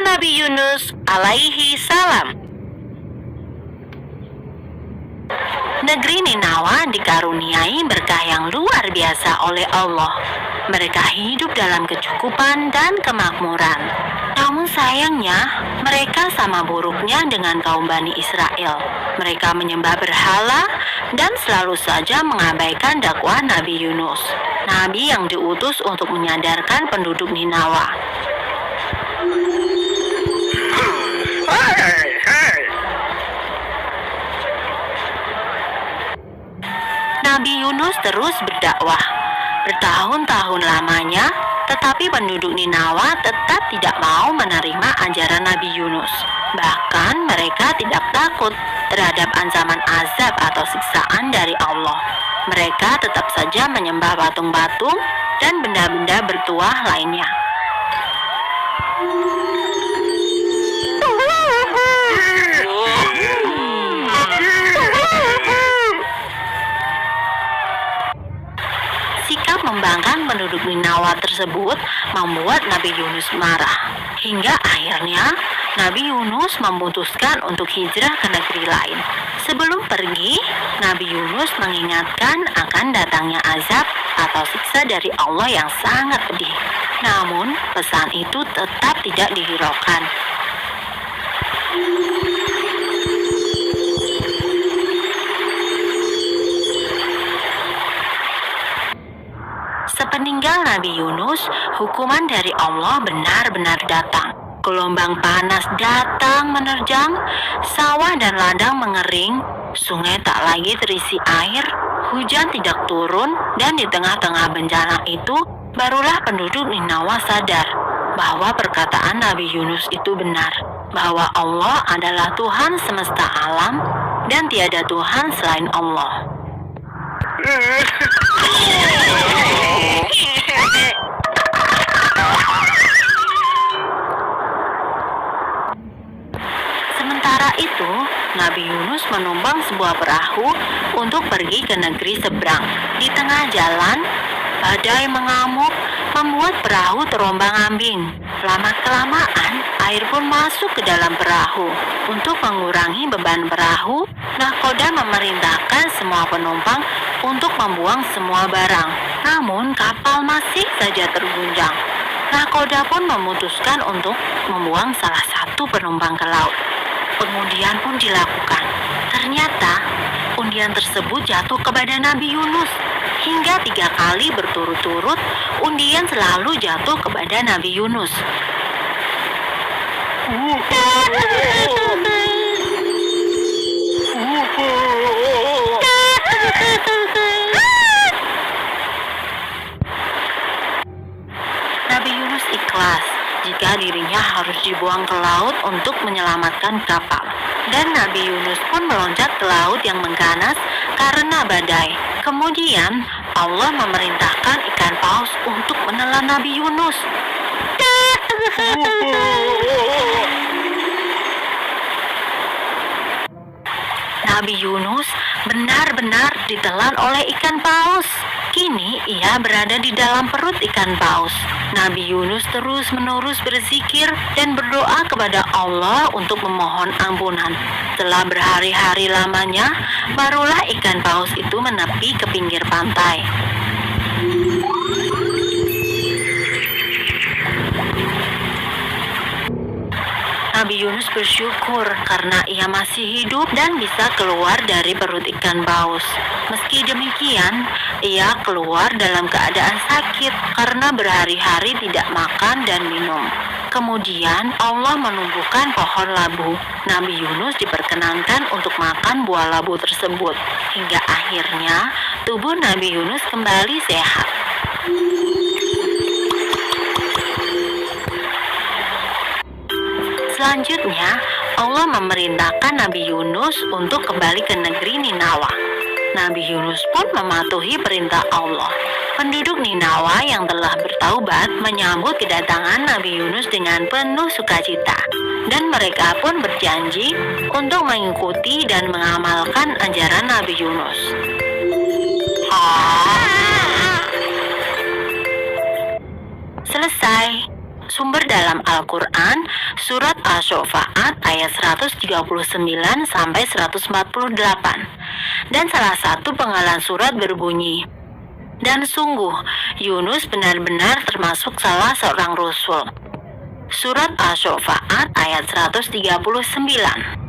Nabi Yunus alaihi salam. Negeri Ninawa dikaruniai berkah yang luar biasa oleh Allah. Mereka hidup dalam kecukupan dan kemakmuran. Namun sayangnya, mereka sama buruknya dengan kaum Bani Israel. Mereka menyembah berhala dan selalu saja mengabaikan dakwah Nabi Yunus, nabi yang diutus untuk menyadarkan penduduk Ninawa. Nabi Yunus terus berdakwah bertahun-tahun lamanya, tetapi penduduk Ninawa tetap tidak mau menerima ajaran Nabi Yunus. Bahkan mereka tidak takut terhadap ancaman azab atau siksaan dari Allah. Mereka tetap saja menyembah patung-patung dan benda-benda bertuah lainnya. Sikap membangkang penduduk Ninawa tersebut membuat Nabi Yunus marah. Hingga akhirnya Nabi Yunus memutuskan untuk hijrah ke negeri lain. Sebelum pergi, Nabi Yunus mengingatkan akan datangnya azab atau siksa dari Allah yang sangat pedih. Namun, pesan itu tetap tidak dihiraukan. Sepeninggal Nabi Yunus, hukuman dari Allah benar-benar datang. Gelombang panas datang menerjang, sawah dan ladang mengering, sungai tak lagi terisi air, hujan tidak turun, dan di tengah-tengah bencana itu, barulah penduduk Ninawa sadar bahwa perkataan Nabi Yunus itu benar, bahwa Allah adalah Tuhan semesta alam dan tiada Tuhan selain Allah. Sementara itu, Nabi Yunus menumpang sebuah perahu untuk pergi ke negeri seberang. Di tengah jalan, badai mengamuk, membuat perahu terombang-ambing. Lama-kelamaan, air pun masuk ke dalam perahu. Untuk mengurangi beban perahu, nahkoda memerintahkan semua penumpang untuk membuang semua barang. Namun, kapal masih saja terguncang. Nahkoda pun memutuskan untuk membuang salah satu penumpang ke laut. Pengundian pun dilakukan. Ternyata, undian tersebut jatuh kepada Nabi Yunus. Hingga 3 kali berturut-turut, undian selalu jatuh kepada Nabi Yunus. Nabi Yunus ikhlas jika dirinya harus dibuang ke laut untuk menyelamatkan kapal. Dan Nabi Yunus pun meloncat ke laut yang mengganas karena badai. Kemudian Allah memerintahkan ikan paus untuk menelan Nabi Yunus. Nabi Yunus benar-benar ditelan oleh ikan paus. Kini ia berada di dalam perut ikan paus. Nabi Yunus terus-menerus berzikir dan berdoa kepada Allah untuk memohon ampunan. Setelah berhari-hari lamanya, barulah ikan paus itu menepi ke pinggir pantai. Nabi Yunus bersyukur karena ia masih hidup dan bisa keluar dari perut ikan paus. Meski demikian, ia keluar dalam keadaan sakit karena berhari-hari tidak makan dan minum. Kemudian Allah menumbuhkan pohon labu. Nabi Yunus diperkenankan untuk makan buah labu tersebut. Hingga akhirnya tubuh Nabi Yunus kembali sehat. Selanjutnya, Allah memerintahkan Nabi Yunus untuk kembali ke negeri Ninawa. Nabi Yunus pun mematuhi perintah Allah. Penduduk Ninawa yang telah bertaubat menyambut kedatangan Nabi Yunus dengan penuh sukacita. Dan mereka pun berjanji untuk mengikuti dan mengamalkan ajaran Nabi Yunus. Selesai. Sumber dalam Al-Quran, surat Asy-Syu'ara ayat 139 sampai 148. Dan salah satu penggalan surat berbunyi, "Dan sungguh, Yunus benar-benar termasuk salah seorang rasul." Surat Asy-Syu'ara ayat 139.